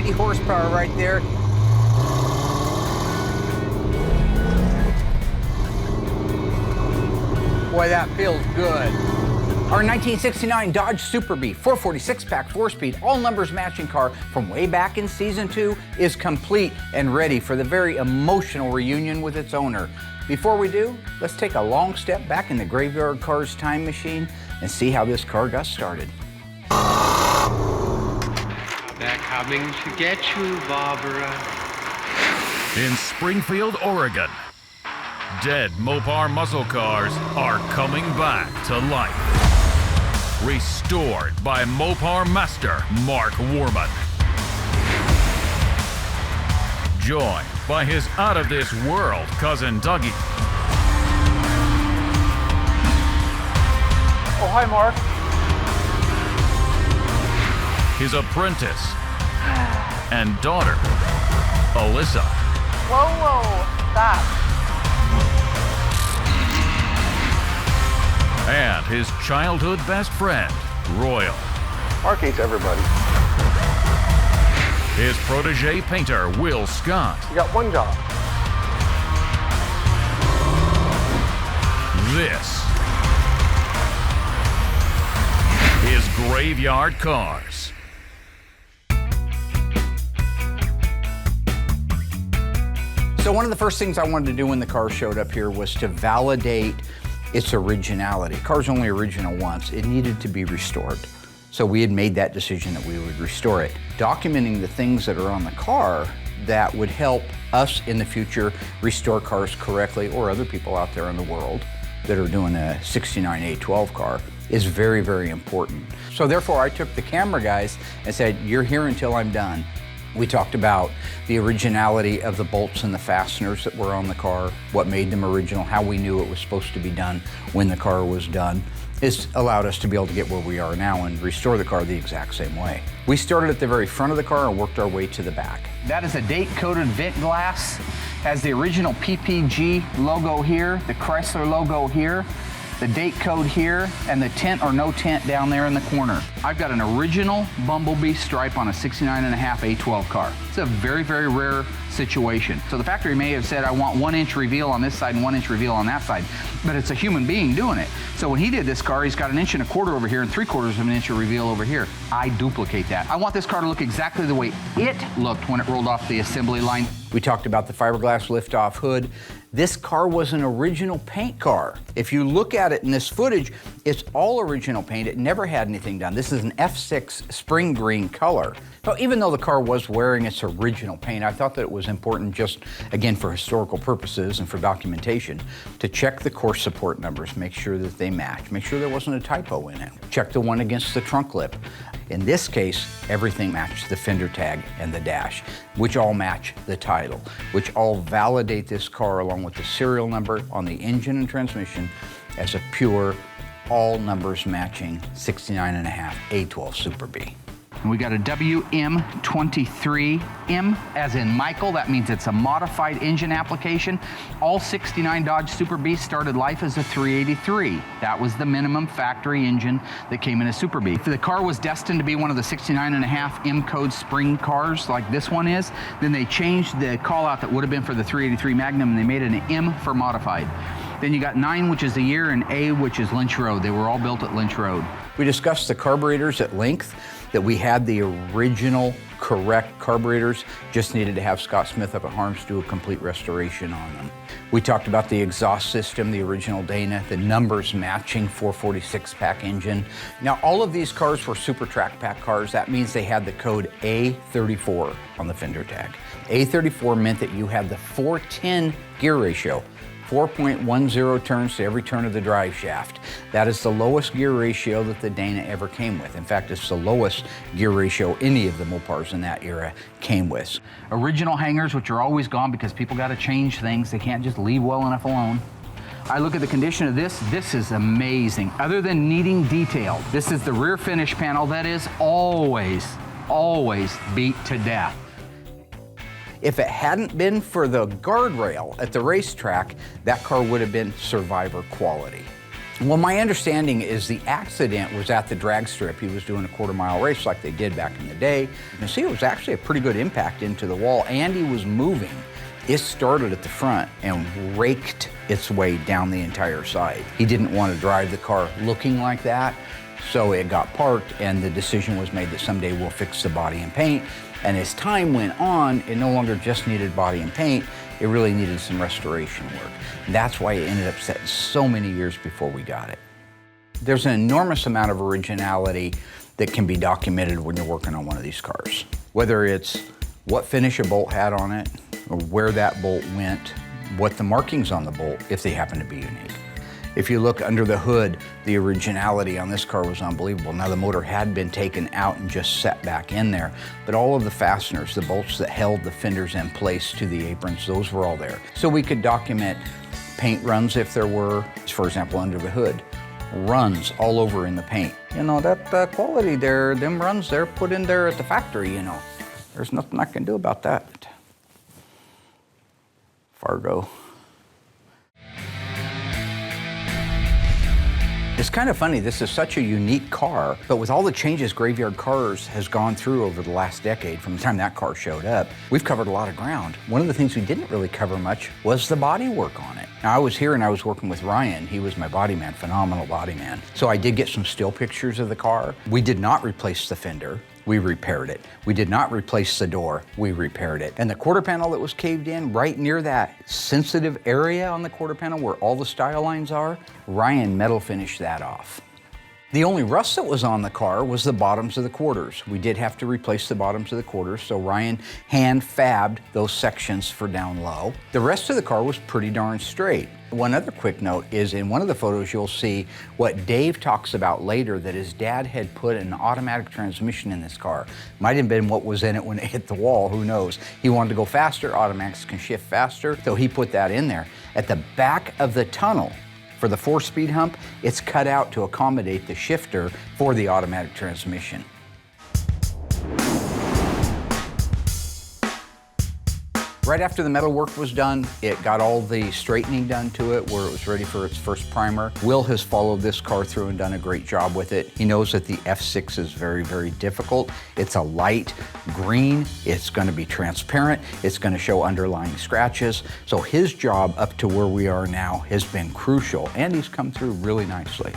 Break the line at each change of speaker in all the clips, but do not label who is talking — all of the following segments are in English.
150 horsepower right there. Boy, that feels good. Our 1969 Dodge Super Bee 446-pack 4-speed, all numbers matching car from way back in Season 2 is complete and ready for the very emotional reunion with its owner. Before we do, let's take a long step back in the Graveyard Carz time machine and see how this car got started.
They're coming to get you, Barbara.
In Springfield, Oregon, dead Mopar muscle cars are coming back to life. Restored by Mopar master Mark Warman. Joined by his out-of-this-world cousin Dougie.
Oh, hi, Mark.
His apprentice and daughter, Alyssa.
Whoa, stop.
And his childhood best friend, Royal.
Mark hates everybody.
His protege painter, Will Scott.
You got one job.
This is Graveyard Carz.
So one of the first things I wanted to do when the car showed up here was to validate its originality. Car's only original once. It needed to be restored. So we had made that decision that we would restore it, documenting the things that are on the car that would help us in the future restore cars correctly, or other people out there in the world that are doing a 69 A12 car, is very, very important. So therefore I took the camera guys and said, you're here until I'm done. We talked about the originality of the bolts and the fasteners that were on the car, what made them original, how we knew it was supposed to be done when the car was done. It's allowed us to be able to get where we are now and restore the car the exact same way. We started at the very front of the car and worked our way to the back. That is a date-coated vent glass. Has the original PPG logo here, the Chrysler logo here, the date code here, and the tint or no tint down there in the corner. I've got an original Bumblebee stripe on a 69.5 A12 car. It's a very, very rare situation. So the factory may have said, I want 1 inch reveal on this side and 1 inch reveal on that side, but it's a human being doing it. So when he did this car, he's got 1 1/4 inch over here and 3/4 of an inch of reveal over here. I duplicate that. I want this car to look exactly the way it looked when it rolled off the assembly line. We talked about the fiberglass lift-off hood. This car was an original paint car. If you look at it in this footage, it's all original paint. It never had anything done. This is an F6 spring green color. So even though the car was wearing its original paint, I thought that it was important, just again for historical purposes and for documentation, to check the course support numbers, make sure that they match, make sure there wasn't a typo in it. Check the one against the trunk lip. In this case, everything matched the fender tag and the dash, which all match the title, which all validate this car along with the serial number on the engine and transmission as a pure, all numbers matching 69.5 A12 Super Bee. And we got a WM23M, as in Michael. That means it's a modified engine application. All 69 Dodge Super Bee started life as a 383. That was the minimum factory engine that came in a Super Bee. If the car was destined to be one of the 69.5 M code spring cars like this one is, then they changed the call out that would have been for the 383 Magnum, and they made it an M for modified. Then you got 9, which is the year, and A, which is Lynch Road. They were all built at Lynch Road. We discussed the carburetors at length, that we had the original correct carburetors, just needed to have Scott Smith up at Harms do a complete restoration on them. We talked about the exhaust system, the original Dana, the numbers matching 446-pack engine. Now, all of these cars were Super Track Pack cars. That means they had the code A34 on the fender tag. A34 meant that you had the 410 gear ratio. 4.10 turns to every turn of the drive shaft. That is the lowest gear ratio that the Dana ever came with. In fact, it's the lowest gear ratio any of the Mopars in that era came with. Original hangers, which are always gone because people got to change things. They can't just leave well enough alone. I look at the condition of this. This is amazing. Other than needing detail, this is the rear finish panel that is always beat to death. If it hadn't been for the guardrail at the racetrack, that car would have been survivor quality. Well, my understanding is the accident was at the drag strip. He was doing a quarter-mile race like they did back in the day. You can see it was actually a pretty good impact into the wall, and he was moving. It started at the front and raked its way down the entire side. He didn't want to drive the car looking like that, so it got parked, and the decision was made that someday we'll fix the body and paint. And as time went on, it no longer just needed body and paint, it really needed some restoration work. And that's why it ended up setting so many years before we got it. There's an enormous amount of originality that can be documented when you're working on one of these cars. Whether it's what finish a bolt had on it, or where that bolt went, what the markings on the bolt, if they happen to be unique. If you look under the hood, the originality on this car was unbelievable. Now the motor had been taken out and just set back in there, but all of the fasteners, the bolts that held the fenders in place to the aprons, those were all there. So we could document paint runs if there were, for example, under the hood, runs all over in the paint. You know, that quality there, them runs they're put in there at the factory, you know. There's nothing I can do about that. Fargo. It's kind of funny, this is such a unique car, but with all the changes Graveyard Carz has gone through over the last decade, from the time that car showed up, we've covered a lot of ground. One of the things we didn't really cover much was the bodywork on it. Now I was here and I was working with Ryan. He was my body man, phenomenal body man. So I did get some still pictures of the car. We did not replace the fender. We repaired it. We did not replace the door, we repaired it. And the quarter panel that was caved in, right near that sensitive area on the quarter panel where all the style lines are, Ryan metal finished that off. The only rust that was on the car was the bottoms of the quarters. We did have to replace the bottoms of the quarters, so Ryan hand fabbed those sections for down low. The rest of the car was pretty darn straight. One other quick note is in one of the photos you'll see what Dave talks about later, that his dad had put an automatic transmission in this car. Might have been what was in it when it hit the wall, who knows. He wanted to go faster, automatics can shift faster, so he put that in there. At the back of the tunnel, for the 4-speed hump, it's cut out to accommodate the shifter for the automatic transmission. Right after the metal work was done, it got all the straightening done to it where it was ready for its first primer. Will has followed this car through and done a great job with it. He knows that the F6 is very, very difficult. It's a light green, it's gonna be transparent, it's gonna show underlying scratches. So his job up to where we are now has been crucial, and he's come through really nicely.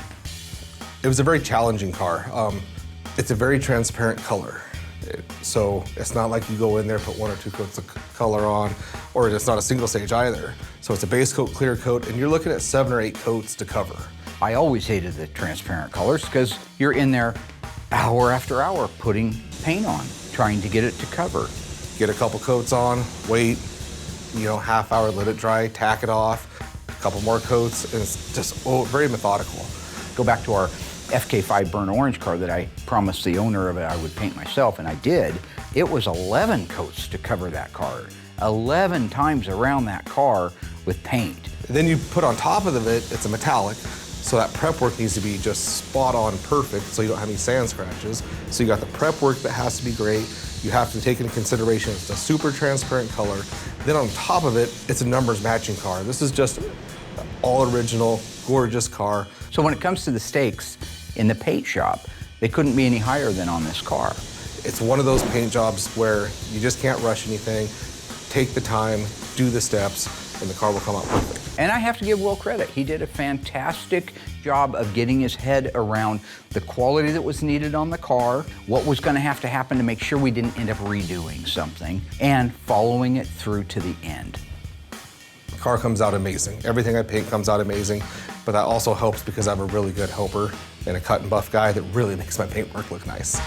It was a very challenging car. It's a very transparent color. So it's not like you go in there, put 1 or 2 coats of color on, or it's not a single stage either. So it's a base coat, clear coat, and you're looking at 7 or 8 coats to cover.
I always hated the transparent colors because you're in there hour after hour putting paint on, trying to get it to cover.
Get a couple coats on, wait, you know, half hour, let it dry, tack it off, a couple more coats, and it's just very methodical.
Go back to our FK5 burnt orange car that I promised the owner of it I would paint myself, and I did. It was 11 coats to cover that car. 11 times around that car with paint.
And then you put on top of it, it's a metallic, so that prep work needs to be just spot on perfect so you don't have any sand scratches. So you got the prep work that has to be great. You have to take into consideration it's a super transparent color. Then on top of it, it's a numbers matching car. This is just all original, gorgeous car.
So when it comes to the stakes in the paint shop, they couldn't be any higher than on this car.
It's one of those paint jobs where you just can't rush anything. Take the time, do the steps, and the car will come out perfect.
And I have to give Will credit. He did a fantastic job of getting his head around the quality that was needed on the car, what was going to have to happen to make sure we didn't end up redoing something, and following it through to the end.
The car comes out amazing. Everything I paint comes out amazing, but that also helps because I have a really good helper and a cut and buff guy that really makes my paintwork look nice.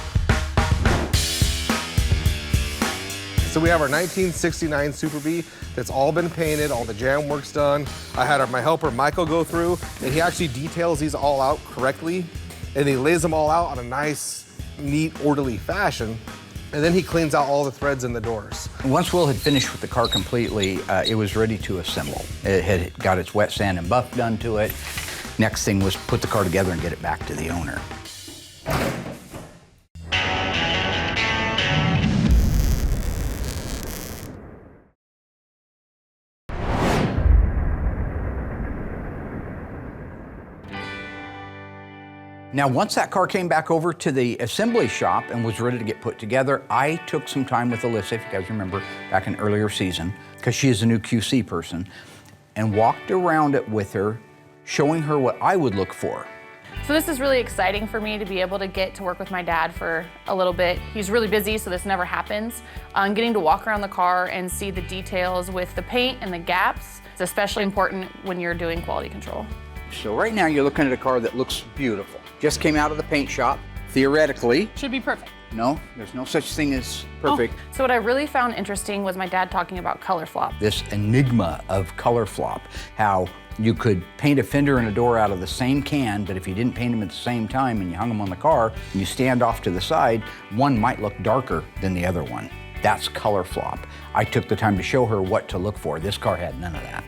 So we have our 1969 Super B that's all been painted, all the jam work's done. I had my helper Michael go through, and he actually details these all out correctly, and he lays them all out on a nice, neat, orderly fashion. And then he cleans out all the threads in the doors.
Once Will had finished with the car completely, it was ready to assemble. It had got its wet sand and buff done to it. Next thing was put the car together and get it back to the owner. Now, once that car came back over to the assembly shop and was ready to get put together, I took some time with Alyssa, if you guys remember, back in earlier season, because she is a new QC person, and walked around it with her, showing her what I would look for.
So this is really exciting for me to be able to get to work with my dad for a little bit. He's really busy, so this never happens. Getting to walk around the car and see the details with the paint and the gaps is especially important when you're doing quality control.
So right now you're looking at a car that looks beautiful. Just came out of the paint shop. Theoretically,
Should be perfect.
no, there's no such thing as perfect.
Oh, so what I really found interesting was my dad talking about color flop.
This enigma of color flop, how you could paint a fender and a door out of the same can, but if you didn't paint them at the same time and you hung them on the car and you stand off to the side, one might look darker than the other one. That's color flop. I took the time to show her what to look for. This car had none of that.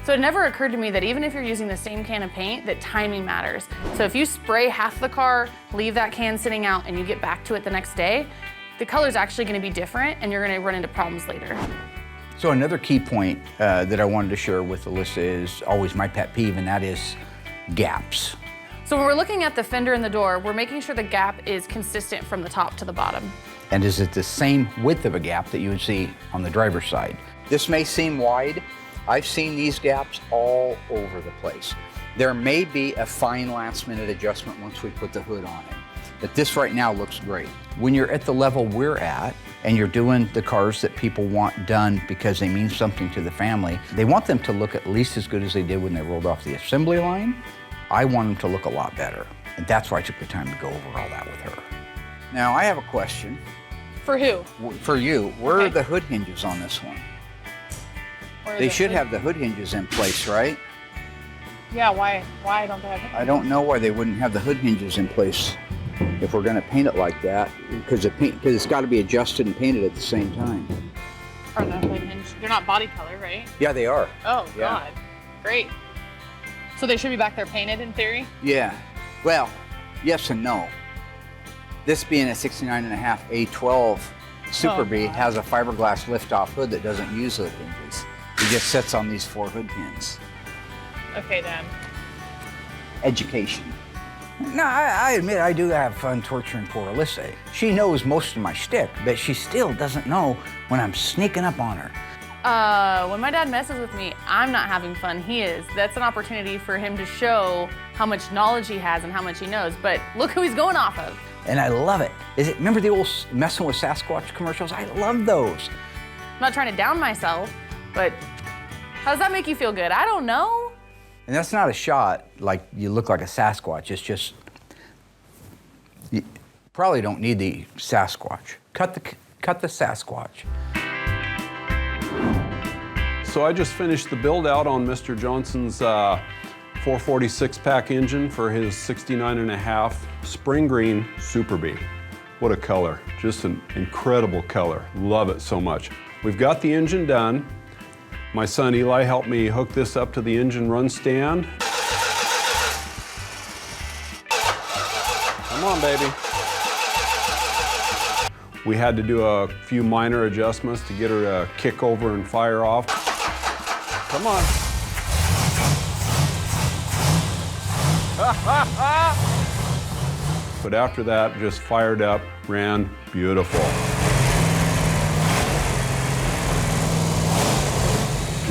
So it never occurred to me that even if you're using the same can of paint, that timing matters. So if you spray half the car, leave that can sitting out, and you get back to it the next day, the color's actually gonna be different and you're gonna run into problems later.
So another key point that I wanted to share with Alyssa is always my pet peeve, and that is gaps.
So when we're looking at the fender and the door, we're making sure the gap is consistent from the top to the bottom.
And is it the same width of a gap that you would see on the driver's side? This may seem wide. I've seen these gaps all over the place. There may be a fine last minute adjustment once we put the hood on it, but this right now looks great. When you're at the level we're at and you're doing the cars that people want done because they mean something to the family, they want them to look at least as good as they did when they rolled off the assembly line. I want them to look a lot better, and that's why I took the time to go over all that with her. Now, I have a question.
For who?
For you, where are
Okay.
the hood hinges on this one?
Or
They
the
should
hood?
have the hood hinges in place, right?
Yeah, why don't they have
I don't know why they wouldn't have the hood hinges in place if we're gonna paint it like that, because it's gotta be adjusted and painted at the same time.
Are the hood hinge? They're not body color, right?
Yeah, they are.
Oh,
Yeah.
God. Great. So they should be back there painted in theory?
Yeah, well, yes and no. This being a 69.5 A12 Super
Oh,
B
God.
has a fiberglass liftoff hood that doesn't use hood hinges. It just sits on these 4 hood pins.
Okay, Dad.
Education. No, I admit I do have fun torturing poor Alyssa. She knows most of my shtick, but she still doesn't know when I'm sneaking up on her.
When my dad messes with me, I'm not having fun, he is. That's an opportunity for him to show how much knowledge he has and how much he knows, but look who he's going off of.
And I love it. Remember the old messing with Sasquatch commercials? I love those.
I'm not trying to down myself, but how does that make you feel good? I don't know.
And that's not a shot like you look like a Sasquatch. It's just, you probably don't need the Sasquatch. Cut the Sasquatch.
So I just finished the build out on Mr. Johnson's 446 pack engine for his 69.5 spring green Super B. What a color, just an incredible color. Love it so much. We've got the engine done. My son Eli helped me hook this up to the engine run stand. Come on, baby. We had to do a few minor adjustments to get her to kick over and fire off. Come on. But after that, just fired up, ran beautiful.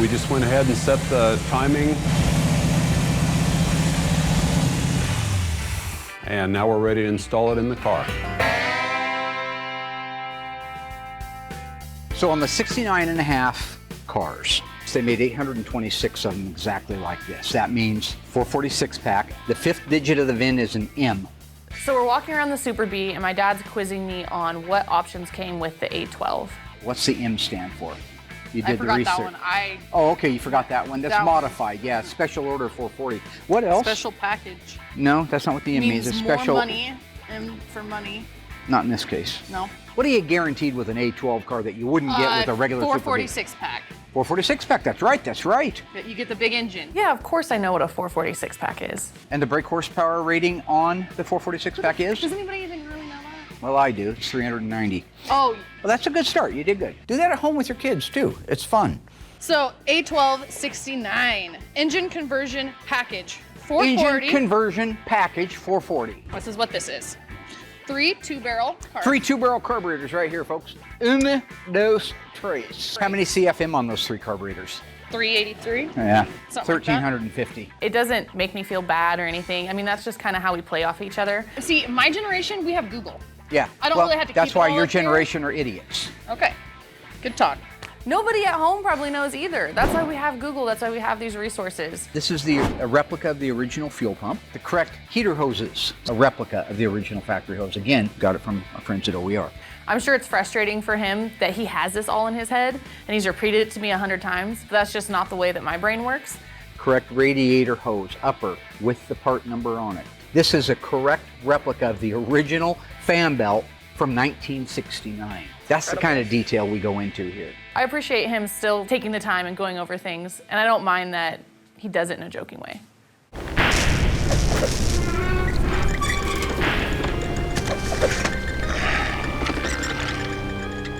We just went ahead and set the timing. And now we're ready to install it in the car.
So on the 69.5 Carz, they made 826 of them exactly like this. That means 446 pack. The 5th digit of the VIN is an M.
So we're walking around the Super B and my dad's quizzing me on what options came with the A12.
What's the M stand for? You did
I
the
forgot
research.
that one.
Oh, okay, you forgot that one. That's
That one.
modified, yeah, special order 440. What else?
Special package.
No, that's not what the M means. It's
more
special.
money and for money.
Not in this case.
No.
What are you guaranteed with an A12 car that you wouldn't get with a regular Super B?
446 pack.
446 pack, that's right, that's right.
That you get the big engine. Yeah, of course I know what a 446 pack is.
And the brake horsepower rating on the 446 pack is?
Does anybody even really know that?
Well, I do. It's 390.
Oh,
Well, that's a good start. You did good. Do that at home with your kids, too. It's fun.
so A12 69 engine conversion package 440.
Engine conversion package 440.
This is what this is. 3 2-barrel carb.
3 2-barrel carburetors right here, folks. Uno, dos, tres. How many CFM on those 3 carburetors?
383.
Yeah,
Something like that.
1,350.
It doesn't make me feel bad or anything. I mean, that's just kind of how we play off each other. See, my generation, we have Google.
Yeah.
I don't
well,
really have to
that's
keep it
why
all
your
up here.
generation are idiots.
Okay, good talk. Nobody at home probably knows either. That's why we have Google. That's why we have these resources.
This is a replica of the original fuel pump. The correct heater hoses, a replica of the original factory hose. Again, got it from our friends at OER.
I'm sure it's frustrating for him that he has this all in his head and he's repeated it to me 100 times. But that's just not the way that my brain works.
Correct radiator hose, upper, with the part number on it. This is a correct replica of the original fan belt from 1969. That's the kind of detail we go into here.
I appreciate him still taking the time and going over things, and I don't mind that he does it in a joking way.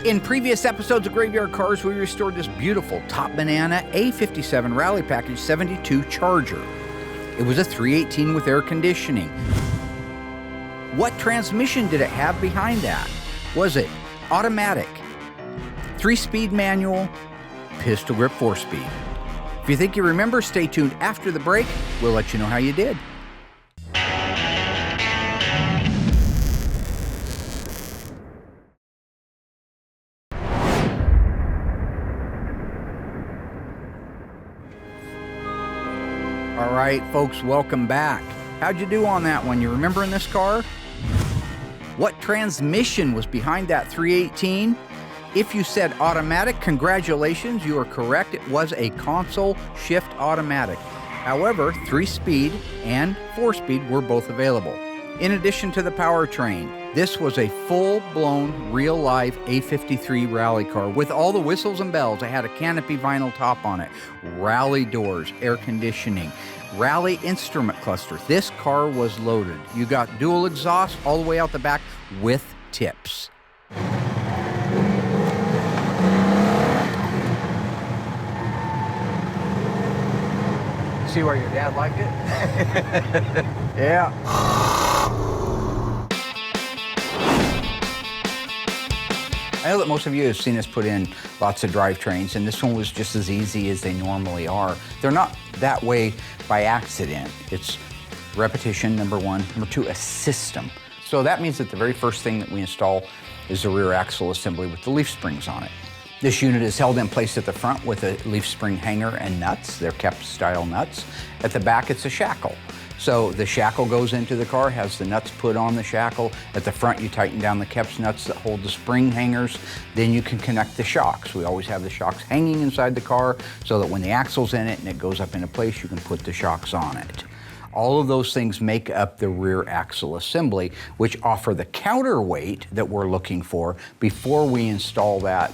In previous episodes of Graveyard Carz, we restored this beautiful Top Banana A57 Rally Package 72 Charger. It was a 318 with air conditioning. What transmission did it have behind that? Was it automatic, 3-speed manual, pistol grip 4-speed? If you think you remember, stay tuned after the break. We'll let you know how you did. All right, folks, welcome back. How'd you do on that one? You remembering this car? What transmission was behind that 318? If you said automatic, congratulations, you are correct. It was a console shift automatic. However, 3-speed and 4-speed were both available. In addition to the powertrain, this was a full-blown, real-life A53 rally car with all the whistles and bells. It had a canopy vinyl top on it, rally doors, air conditioning, rally instrument cluster. This car was loaded. You got dual exhaust all the way out the back with tips. See where your dad liked it? Yeah. I know that most of you have seen us put in lots of drivetrains, and this one was just as easy as they normally are. They're not that way by accident. It's repetition, number one. Number two, a system. So that means that the very first thing that we install is the rear axle assembly with the leaf springs on it. This unit is held in place at the front with a leaf spring hanger and nuts. They're kept style nuts. At the back, it's a shackle. So the shackle goes into the car, has the nuts put on the shackle. At the front, you tighten down the Kep's nuts that hold the spring hangers. Then you can connect the shocks. We always have the shocks hanging inside the car so that when the axle's in it and it goes up into place, you can put the shocks on it. All of those things make up the rear axle assembly, which offer the counterweight that we're looking for before we install that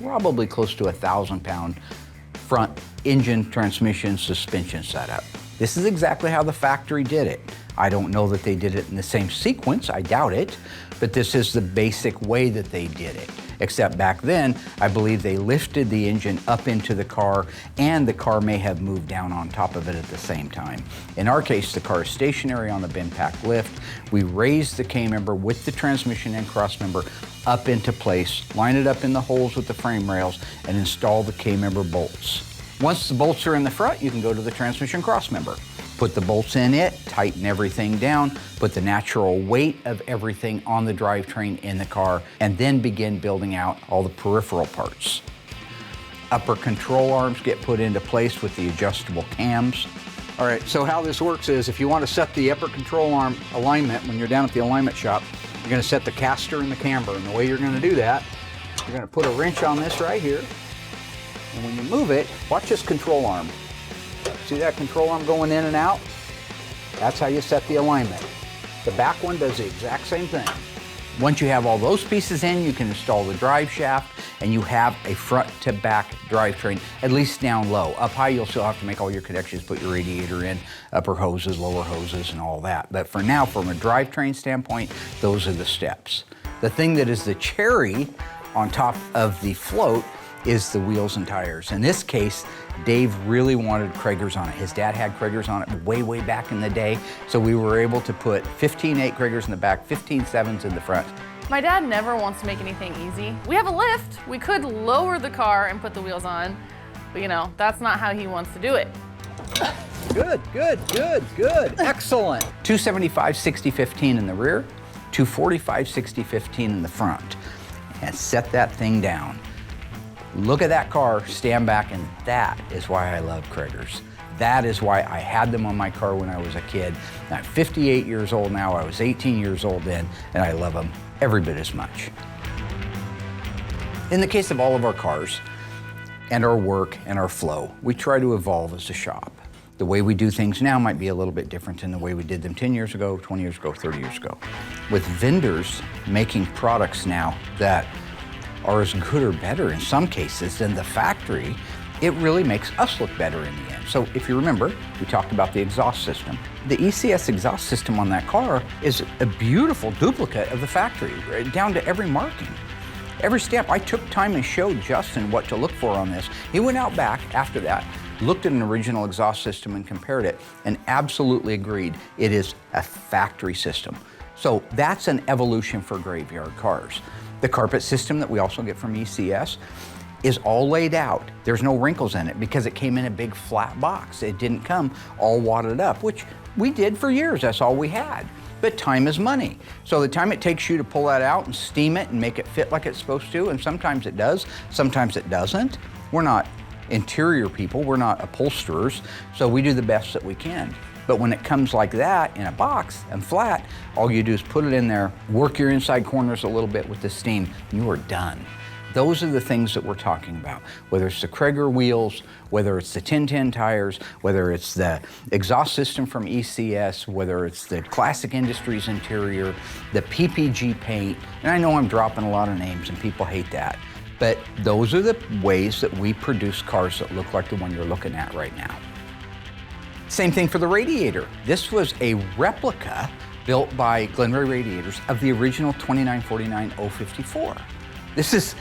probably close to 1,000-pound front engine, transmission, suspension setup. This is exactly how the factory did it. I don't know that they did it in the same sequence, I doubt it, but this is the basic way that they did it. Except back then, I believe they lifted the engine up into the car and the car may have moved down on top of it at the same time. In our case, the car is stationary on the bin pack lift. We raise the K-member with the transmission and cross member up into place, line it up in the holes with the frame rails, and install the K-member bolts. Once the bolts are in the front, you can go to the transmission cross member. Put the bolts in it, tighten everything down, put the natural weight of everything on the drivetrain in the car, and then begin building out all the peripheral parts. Upper control arms get put into place with the adjustable cams. All right, so how this works is if you want to set the upper control arm alignment when you're down at the alignment shop, you're going to set the caster and the camber. And the way you're going to do that, you're going to put a wrench on this right here. And when you move it, watch this control arm. See that control arm going in and out? That's how you set the alignment. The back one does the exact same thing. Once you have all those pieces in, you can install the drive shaft and you have a front to back drivetrain, at least down low. Up high, you'll still have to make all your connections, put your radiator in, upper hoses, lower hoses, and all that. But for now, from a drivetrain standpoint, those are the steps. The thing that is the cherry on top of the float is the wheels and tires. In this case, Dave really wanted Kragers on it. His dad had Kragers on it way, way back in the day. So we were able to put 15.8 Kragers in the back, 15.7s in the front.
My dad never wants to make anything easy. We have a lift. We could lower the car and put the wheels on, but you know, that's not how he wants to do it.
Good, good, good, good. Excellent. 275, 60, 15 in the rear, 245, 60, 15 in the front. And set that thing down. Look at that car, stand back, and that is why I love Kragers. That is why I had them on my car when I was a kid. I'm 58 years old now, I was 18 years old then, and I love them every bit as much. In the case of all of our cars, and our work and our flow, we try to evolve as a shop. The way we do things now might be a little bit different than the way we did them 10 years ago, 20 years ago, 30 years ago. With vendors making products now that are as good or better in some cases than the factory, it really makes us look better in the end. So if you remember, we talked about the exhaust system. The ECS exhaust system on that car is a beautiful duplicate of the factory, right down to every marking. Every step, I took time and showed Justin what to look for on this. He went out back after that, looked at an original exhaust system and compared it, and absolutely agreed it is a factory system. So that's an evolution for graveyard cars. The carpet system that we also get from ECS is all laid out. There's no wrinkles in it because it came in a big flat box. It didn't come all wadded up, which we did for years, that's all we had. But time is money. So the time it takes you to pull that out and steam it and make it fit like it's supposed to, and sometimes it does, sometimes it doesn't. We're not interior people, we're not upholsterers, so we do the best that we can. But when it comes like that in a box and flat, all you do is put it in there, work your inside corners a little bit with the steam, and you are done. Those are the things that we're talking about, whether it's the Krager wheels, whether it's the 1010 tires, whether it's the exhaust system from ECS, whether it's the Classic Industries interior, the PPG paint, and I know I'm dropping a lot of names and people hate that, but those are the ways that we produce cars that look like the one you're looking at right now. Same thing for the radiator. This was a replica built by Glenray Radiators of the original 2949 054. This is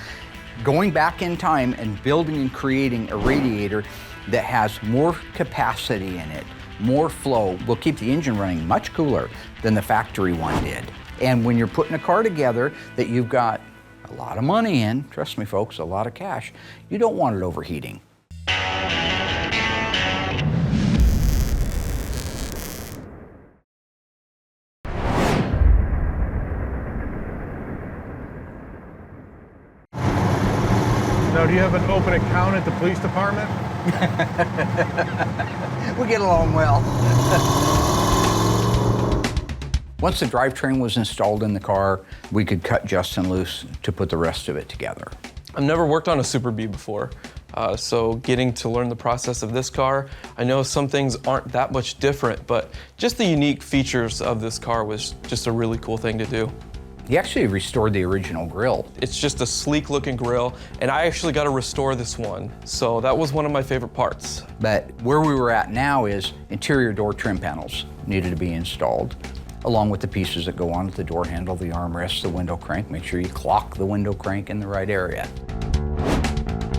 going back in time and building and creating a radiator that has more capacity in it, more flow, will keep the engine running much cooler than the factory one did. And when you're putting a car together that you've got a lot of money in, trust me folks, a lot of cash, you don't want it overheating.
Now, do you have an open account at the police department?
We get along well. Once the drivetrain was installed in the car, we could cut Justin loose to put the rest of it together.
I've never worked on a Super Bee before, so getting to learn the process of this car, I know some things aren't that much different, but just the unique features of this car was just a really cool thing to do.
He actually restored the original grille.
It's just a sleek looking grille, and I actually got to restore this one, so that was one of my favorite parts.
But where we were at now is interior door trim panels needed to be installed, along with the pieces that go on with the door handle, the armrest, the window crank. Make sure you clock the window crank in the right area.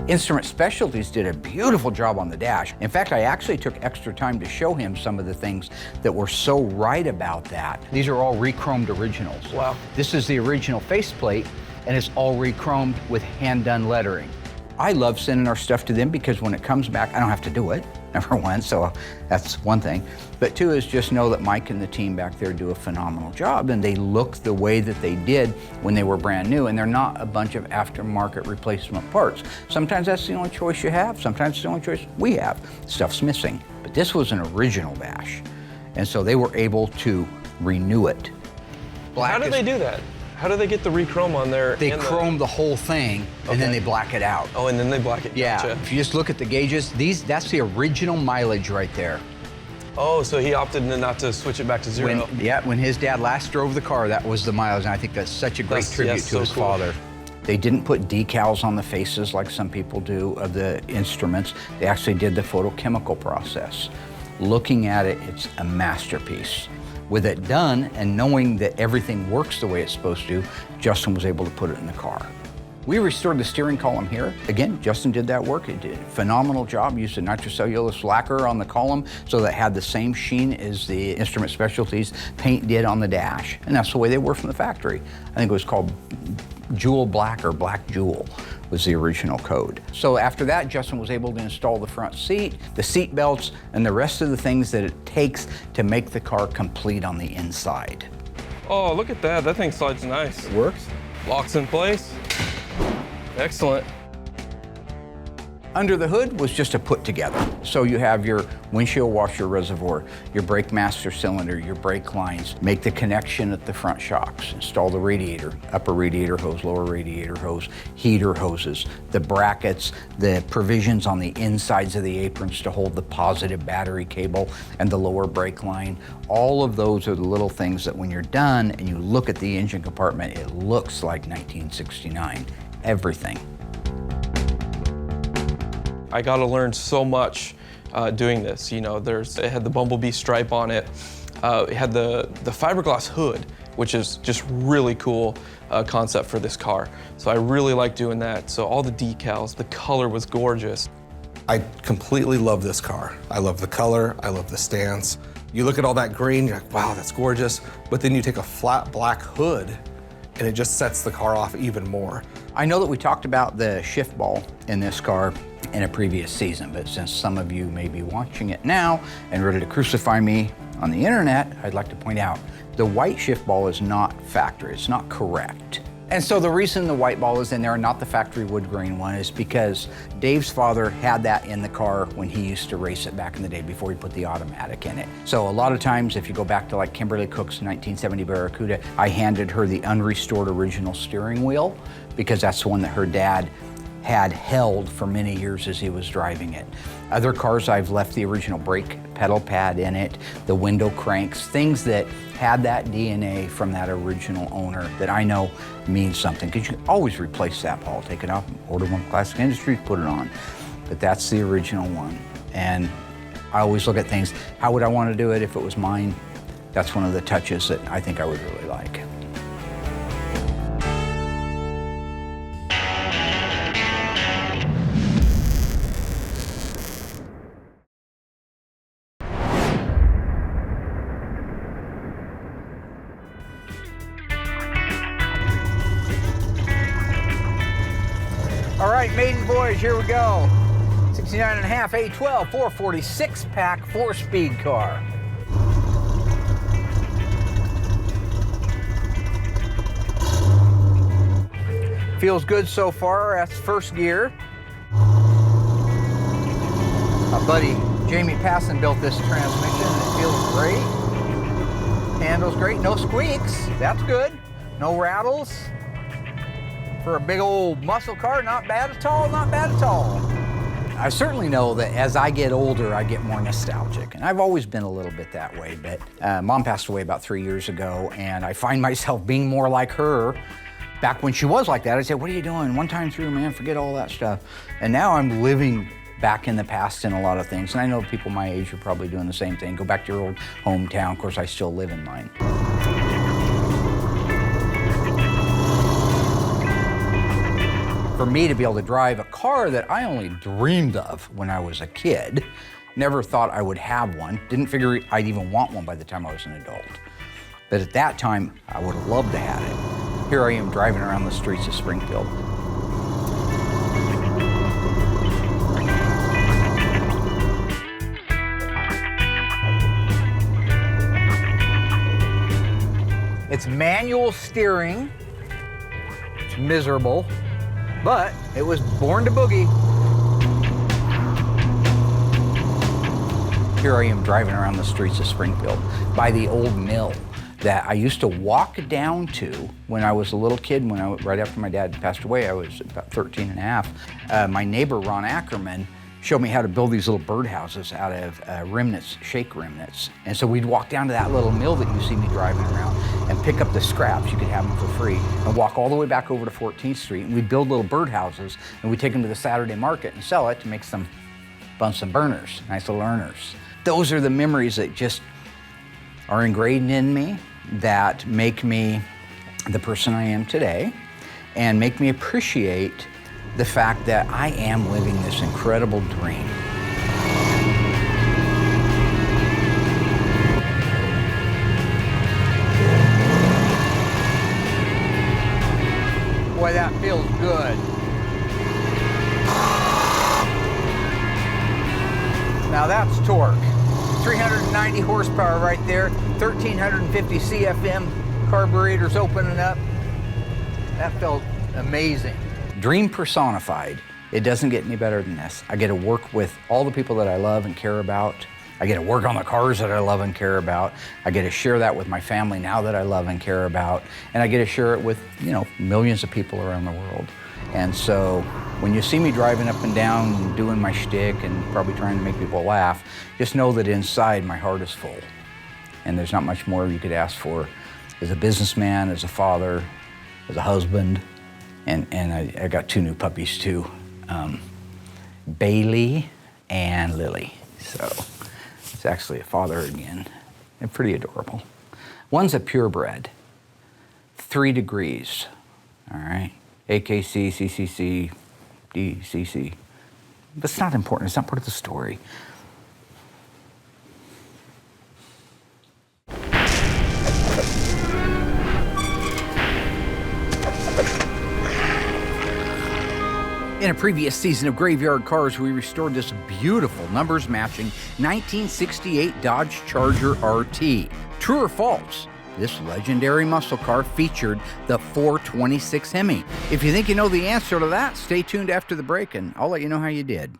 Instrument Specialties did a beautiful job on the dash. In fact, I actually took extra time to show him some of the things that were so right about that. These are all re-chromed originals.
Wow.
This is the original faceplate, and it's all re-chromed with hand-done lettering. I love sending our stuff to them because when it comes back, I don't have to do it, number one, so that's one thing. But two is just know that Mike and the team back there do a phenomenal job, and they look the way that they did when they were brand new, and they're not a bunch of aftermarket replacement parts. Sometimes that's the only choice you have, sometimes it's the only choice we have. Stuff's missing. But this was an original dash, and so they were able to renew it.
How did they do that? How do they get the re-chrome on there?
They chrome the whole thing, and then they black it out.
Oh, and then they black it.
Yeah,
Gotcha.
if you just look at the gauges, that's the original mileage right there.
Oh, so he opted not to switch it back to zero.
When his dad last drove the car, that was the mileage, and I think that's such a great tribute to his father. They didn't put decals on the faces like some people do of the instruments. They actually did the photochemical process. Looking at it, it's a masterpiece. With it done and knowing that everything works the way it's supposed to, Justin was able to put it in the car. We restored the steering column here. Again, Justin did that work. He did a phenomenal job. Used a nitrocellulose lacquer on the column so that it had the same sheen as the Instrument Specialties paint did on the dash. And that's the way they were from the factory. I think it was called Jewel Black or Black Jewel was the original code. So after that, Justin was able to install the front seat, the seat belts, and the rest of the things that it takes to make the car complete on the inside.
Oh, look at that. That thing slides nice.
It works.
Locks in place. Excellent.
Under the hood was just a put together. So you have your windshield washer reservoir, your brake master cylinder, your brake lines, make the connection at the front shocks, install the radiator, upper radiator hose, lower radiator hose, heater hoses, the brackets, the provisions on the insides of the aprons to hold the positive battery cable and the lower brake line. All of those are the little things that when you're done and you look at the engine compartment, it looks like 1969. Everything.
I got to learn so much doing this. You know, it had the bumblebee stripe on it. It had the fiberglass hood, which is just really cool concept for this car. So I really like doing that. So all the decals, the color was gorgeous.
I completely love this car. I love the color, I love the stance. You look at all that green, you're like, wow, that's gorgeous. But then you take a flat black hood and it just sets the car off even more.
I know that we talked about the shift ball in this car in a previous season, but since some of you may be watching it now and ready to crucify me on the internet, I'd like to point out the white shift ball is not factory, it's not correct. And so the reason the white ball is in there and not the factory wood grain one is because Dave's father had that in the car when he used to race it back in the day before he put the automatic in it. So a lot of times, if you go back to like Kimberly Cook's 1970 Barracuda, I handed her the unrestored original steering wheel because that's the one that her dad had held for many years as he was driving it. Other cars, I've left the original brake pedal pad in it, the window cranks, things that had that DNA from that original owner that I know means something, because you can always replace that, Paul. Take it off, order one from Classic Industries, put it on. But that's the original one. And I always look at things, how would I want to do it if it was mine? That's one of the touches that I think I would really like. All right, Maiden Voyage, here we go. 69.5 A12, 446 pack, 4-speed car. Feels good so far. That's first gear. My buddy Jamie Passon built this transmission and it feels great. Handles great, no squeaks, that's good. No rattles. For a big old muscle car, not bad at all, not bad at all. I certainly know that as I get older, I get more nostalgic. And I've always been a little bit that way, but Mom passed away about 3 years ago, and I find myself being more like her. Back when she was like that, I'd say, what are you doing? One time through, man, forget all that stuff. And now I'm living back in the past in a lot of things. And I know people my age are probably doing the same thing. Go back to your old hometown. Of course, I still live in mine. For me to be able to drive a car that I only dreamed of when I was a kid, never thought I would have one, didn't figure I'd even want one by the time I was an adult. But at that time, I would have loved to have it. Here I am driving around the streets of Springfield. It's manual steering, it's miserable. But it was born to boogie. Here I am driving around the streets of Springfield by the old mill that I used to walk down to when I was a little kid. Right after my dad passed away, I was about 13 and a half. My neighbor, Ron Ackerman, showed me how to build these little birdhouses out of remnants, shake remnants. And so we'd walk down to that little mill that you see me driving around and pick up the scraps, you could have them for free, and walk all the way back over to 14th Street. And we'd build little birdhouses, and we'd take them to the Saturday market and sell it to make some Bunsen burners, nice little earners. Those are the memories that just are ingrained in me, that make me the person I am today. and make me appreciate the fact that I am living this incredible dream. Boy, that feels good. Now that's torque. 390 horsepower right there, 1,350 CFM, carburetors opening up. That felt amazing. Dream personified. It doesn't get any better than this. I get to work with all the people that I love and care about. I get to work on the cars that I love and care about. I get to share that with my family now that I love and care about. And I get to share it with, millions of people around the world. And so when you see me driving up and down and doing my shtick and probably trying to make people laugh, just know that inside my heart is full. And there's not much more you could ask for as a businessman, as a father, as a husband. And I got 2 new puppies too, Bailey and Lily. So it's actually a father again. They're pretty adorable. One's a purebred, 3 degrees, all right? AKC, CCC, DCC. But it's not important, it's not part of the story. In a previous season of Graveyard Cars, we restored this beautiful numbers-matching 1968 Dodge Charger RT. True or false? This legendary muscle car featured the 426 Hemi. If you think you know the answer to that, stay tuned after the break and I'll let you know how you did.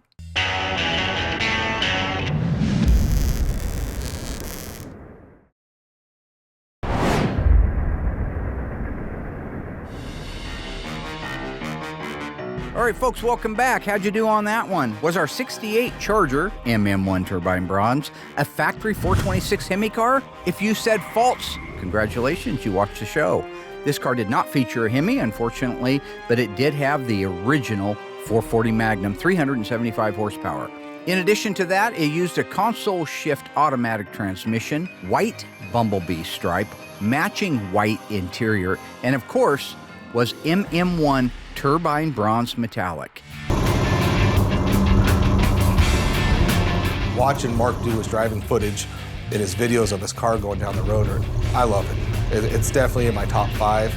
All right, folks, welcome back. How'd you do on that one? Was our 68 Charger MM1 turbine bronze a factory 426 Hemi car? If you said false, congratulations, you watched the show. This car did not feature a Hemi, unfortunately, but it did have the original 440 Magnum, 375 horsepower. In addition to that, it used a console shift automatic transmission, white bumblebee stripe, matching white interior, and of course, was MM1 turbine bronze metallic.
Watching Mark do his driving footage in his videos of his car going down the road, I love it. It's definitely in my top 5.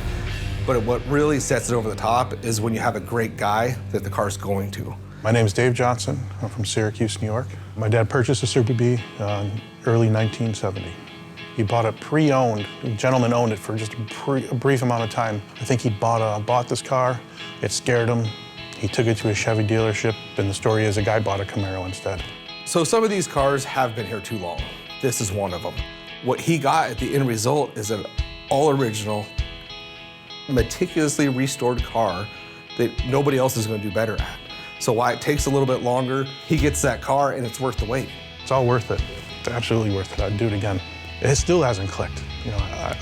But what really sets it over the top is when you have a great guy that the car's going to.
My name is Dave Johnson. I'm from Syracuse, New York. My dad purchased a Super Bee in early 1970. He bought it pre-owned. The gentleman owned it for just a brief amount of time. I think he bought this car. It scared him. He took it to a Chevy dealership, and the story is a guy bought a Camaro instead.
So some of these cars have been here too long. This is one of them. What he got at the end result is an all-original, meticulously restored car that nobody else is going to do better at. So while it takes a little bit longer, he gets that car and it's worth the wait.
It's all worth it. It's absolutely worth it. I'd do it again. It still hasn't clicked.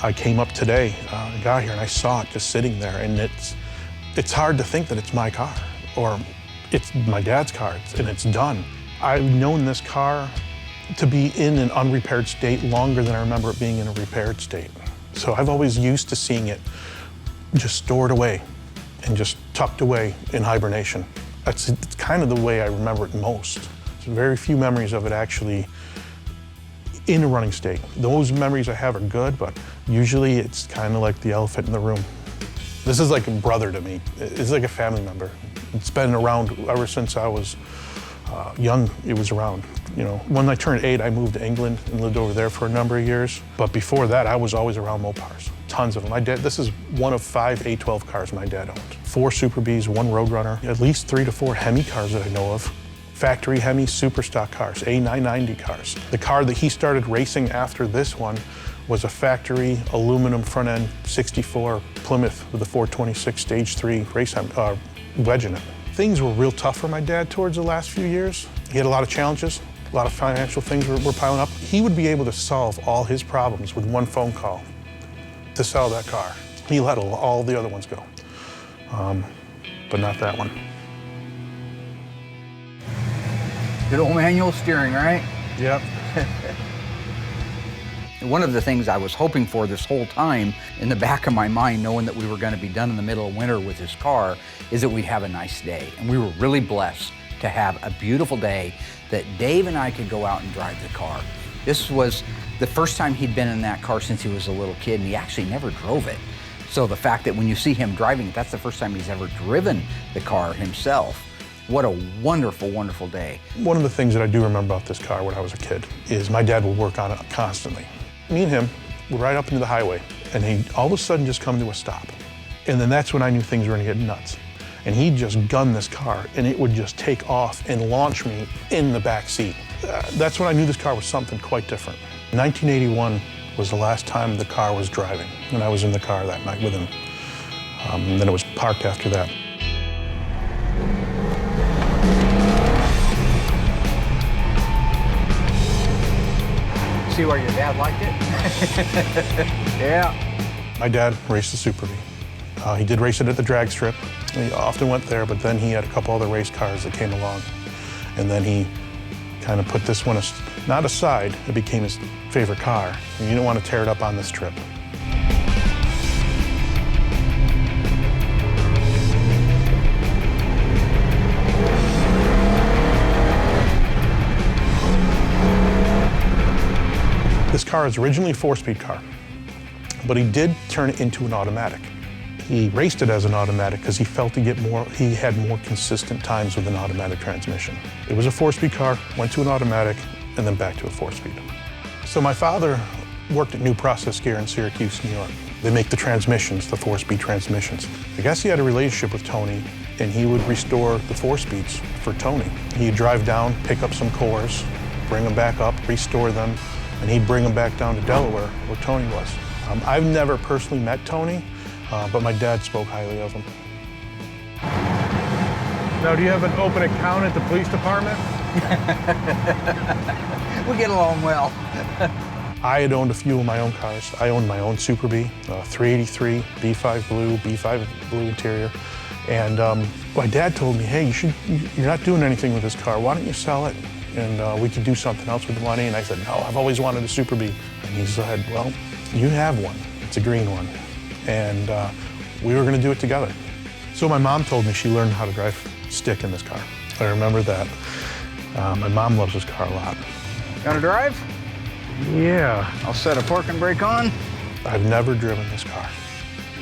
I came up today, I got here and I saw it just sitting there, and it's hard to think that it's my car or it's my dad's car and it's done. I've known this car to be in an unrepaired state longer than I remember it being in a repaired state. So I've always used to seeing it just stored away and just tucked away in hibernation. It's kind of the way I remember it most. So very few memories of it actually in a running state. Those memories I have are good, but usually it's kind of like the elephant in the room. This is like a brother to me. It's like a family member. It's been around ever since I was young. It was around. When I turned 8, I moved to England and lived over there for a number of years. But before that, I was always around Mopars. Tons of them. My dad, this is one of 5 A12 cars my dad owned. 4 Super Bees, 1 Roadrunner, at least 3 to 4 Hemi cars that I know of. Factory Hemi super stock cars, A990 cars. The car that he started racing after this one was a factory aluminum front end 64 Plymouth with a 426 stage 3 race wedge in it. Things were real tough for my dad towards the last few years. He had a lot of challenges, a lot of financial things were piling up. He would be able to solve all his problems with one phone call to sell that car. He let all the other ones go, but not that one.
Good old manual steering, right?
Yep.
One of the things I was hoping for this whole time in the back of my mind, knowing that we were going to be done in the middle of winter with this car, is that we'd have a nice day. And we were really blessed to have a beautiful day that Dave and I could go out and drive the car. This was the first time he'd been in that car since he was a little kid, and he actually never drove it. So the fact that when you see him driving it, that's the first time he's ever driven the car himself. What a wonderful, wonderful day.
One of the things that I do remember about this car when I was a kid is my dad would work on it constantly. Me and him would ride up into the highway, and he'd all of a sudden just come to a stop. And then that's when I knew things were gonna get nuts. And he'd just gun this car, and it would just take off and launch me in the back seat. That's when I knew this car was something quite different. 1981 was the last time the car was driving, and I was in the car that night with him. And then it was parked after that.
See why your dad liked it? Yeah.
My dad raced the Super Bee. He did race it at the drag strip. He often went there, but then he had a couple other race cars that came along. And then he kind of put this one, not aside, it became his favorite car. And you didn't want to tear it up on this trip. This car is originally a 4-speed car, but he did turn it into an automatic. He raced it as an automatic because he felt he had more consistent times with an automatic transmission. It was a 4-speed car, went to an automatic, and then back to a 4-speed. So my father worked at New Process Gear in Syracuse, New York. They make the transmissions, the 4-speed transmissions. I guess he had a relationship with Tony, and he would restore the 4-speeds for Tony. He'd drive down, pick up some cores, bring them back up, restore them, and he'd bring them back down to Delaware, where Tony was. I've never personally met Tony, but my dad spoke highly of him.
Now, do you have an open account at the police department?
We get along well.
I had owned a few of my own cars. I owned my own Super Bee, 383, B5 blue, B5 blue interior. And my dad told me, hey, you're not doing anything with this car. Why don't you sell it? And we could do something else with the money. And I said, no, I've always wanted a Super Bee. And he said, well, you have one. It's a green one. And we were gonna do it together. So my mom told me she learned how to drive stick in this car. I remember that. My mom loves this car a lot.
Gonna drive?
Yeah.
I'll set a park and brake on.
I've never driven this car.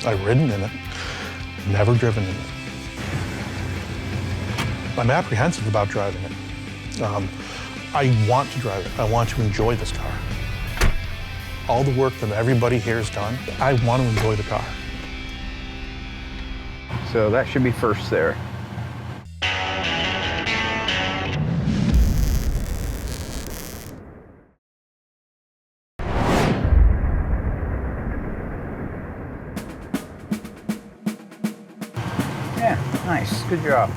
I've ridden in it, never driven in it. I'm apprehensive about driving it. I want to drive it. I want to enjoy this car. All the work that everybody here has done, I want to enjoy the car.
So that should be first there. Yeah, nice, good job.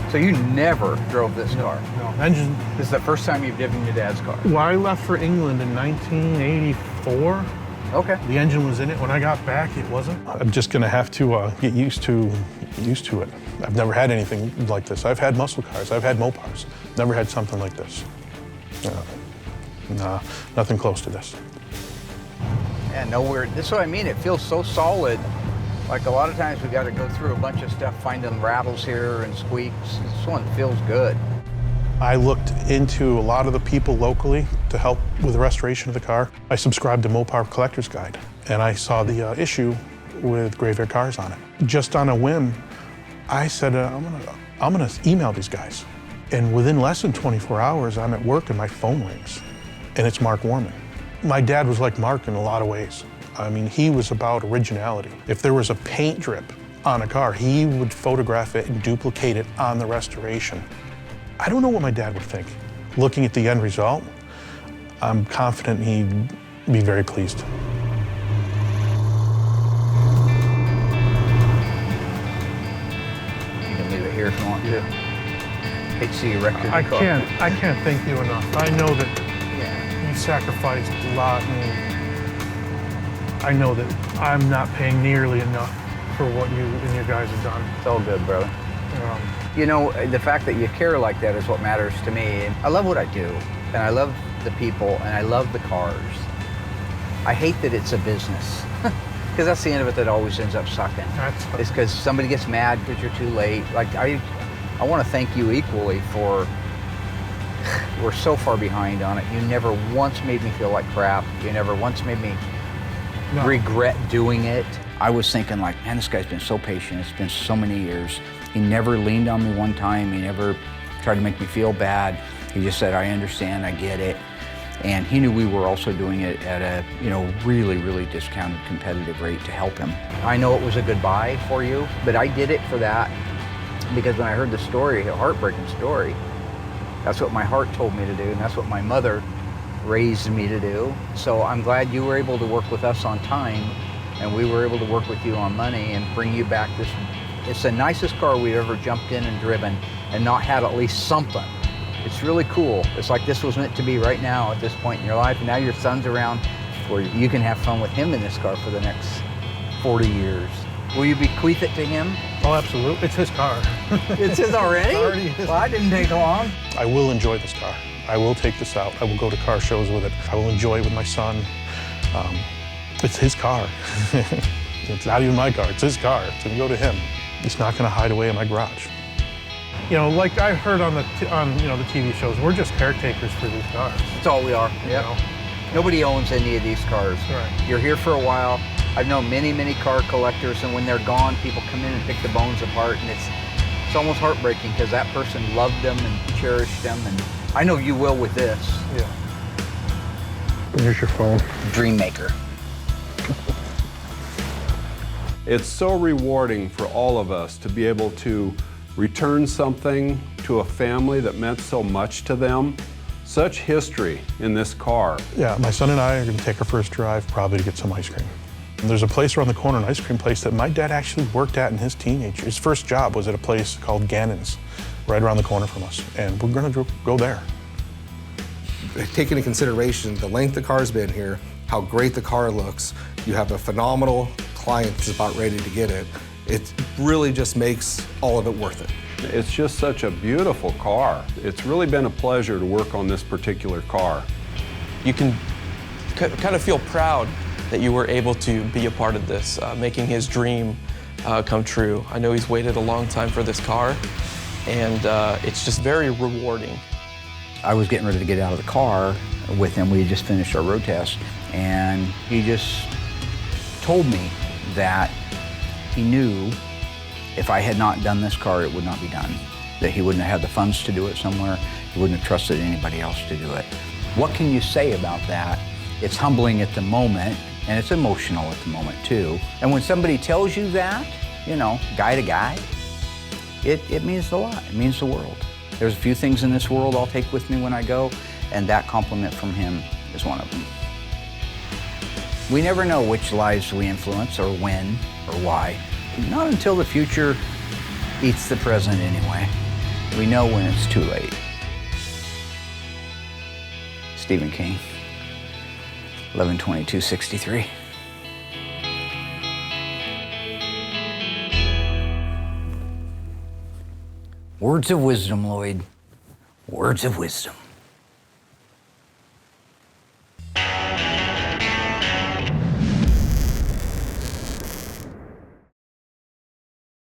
So you never drove this car?
No, engine.
This is the first time you've driven your dad's car?
Well, I left for England in 1984.
Okay.
The engine was in it. When I got back, it wasn't.
I'm just gonna have to get used to it. I've never had anything like this. I've had muscle cars, I've had Mopars. Never had something like this. Nah, nothing close to this.
Yeah, nowhere. This is what I mean. It feels so solid. Like a lot of times we got to go through a bunch of stuff, finding rattles here and squeaks. This one feels good.
I looked into a lot of the people locally to help with the restoration of the car. I subscribed to Mopar Collector's Guide, and I saw the issue with Graveyard Carz on it. Just on a whim, I said, I'm gonna email these guys. And within less than 24 hours, I'm at work and my phone rings, and it's Mark Warman. My dad was like Mark in a lot of ways. I mean, he was about originality. If there was a paint drip on a car, he would photograph it and duplicate it on the restoration. I don't know what my dad would think. Looking at the end result, I'm confident he'd be very pleased.
You can leave it here if you want to. Hate to see you wrecked in the
I
car.
can't thank you enough. I know that you sacrificed a lot, and I know that I'm not paying nearly enough for what you and your guys have done.
It's all good, brother. You know, the fact that you care like that is what matters to me. I love what I do, and I love the people and I love the cars. I hate that it's a business. Because that's the end of it that always ends up sucking. It's because somebody gets mad because you're too late. Like, I want to thank you equally for, we're so far behind on it. You never once made me feel like crap. You never once made me regret doing it. I was thinking like, man, this guy's been so patient. It's been so many years. He never leaned on me one time. He never tried to make me feel bad. He just said, I understand, I get it. And he knew we were also doing it at a, really, really discounted competitive rate to help him. I know it was a goodbye for you, but I did it for that because when I heard the story, a heartbreaking story, that's what my heart told me to do, and that's what my mother raised me to do. So I'm glad you were able to work with us on time, and we were able to work with you on money and bring you back this. It's the nicest car we've ever jumped in and driven and not had at least something. It's really cool. It's like this was meant to be right now at this point in your life, and now your son's around where you can have fun with him in this car for the next 40 years. Will you bequeath it to him?
Oh, absolutely. It's his car.
It's his already?
It's already his.
Well, that didn't take long.
I will enjoy this car. I will take this out. I will go to car shows with it. I will enjoy it with my son. It's his car. It's not even my car. It's his car. It's going to go to him. It's not going to hide away in my garage.
Like I heard on the TV shows, we're just caretakers for these cars.
That's all we are. Yeah. Nobody owns any of these cars.
Right.
You're here for a while. I've known many, many car collectors, and when they're gone, people come in and pick the bones apart, and it's almost heartbreaking because that person loved them and cherished them, and I know you will with this.
Yeah. Here's your phone.
Dream maker.
It's so rewarding for all of us to be able to return something to a family that meant so much to them. Such history in this car.
Yeah, my son and I are going to take our first drive probably to get some ice cream. And there's a place around the corner, an ice cream place that my dad actually worked at in his teenage. His first job was at a place called Gannon's, right around the corner from us, and we're going to go there.
Taking into consideration the length the car's been here, how great the car looks, you have a phenomenal client that's about ready to get it. It really just makes all of it worth it.
It's just such a beautiful car. It's really been a pleasure to work on this particular car.
You can kind of feel proud that you were able to be a part of this, making his dream come true. I know he's waited a long time for this car, and it's just very rewarding.
I was getting ready to get out of the car with him. We had just finished our road test, and he just told me that he knew if I had not done this car, it would not be done. That he wouldn't have had the funds to do it somewhere. He wouldn't have trusted anybody else to do it. What can you say about that? It's humbling at the moment, and it's emotional at the moment too. And when somebody tells you that, guy to guy, it means a lot. It means the world. There's a few things in this world I'll take with me when I go, and that compliment from him is one of them. We never know which lives we influence or when or why. Not until the future eats the present anyway. We know when it's too late. Stephen King, 11/22/63. Words of wisdom, Lloyd. Words of wisdom.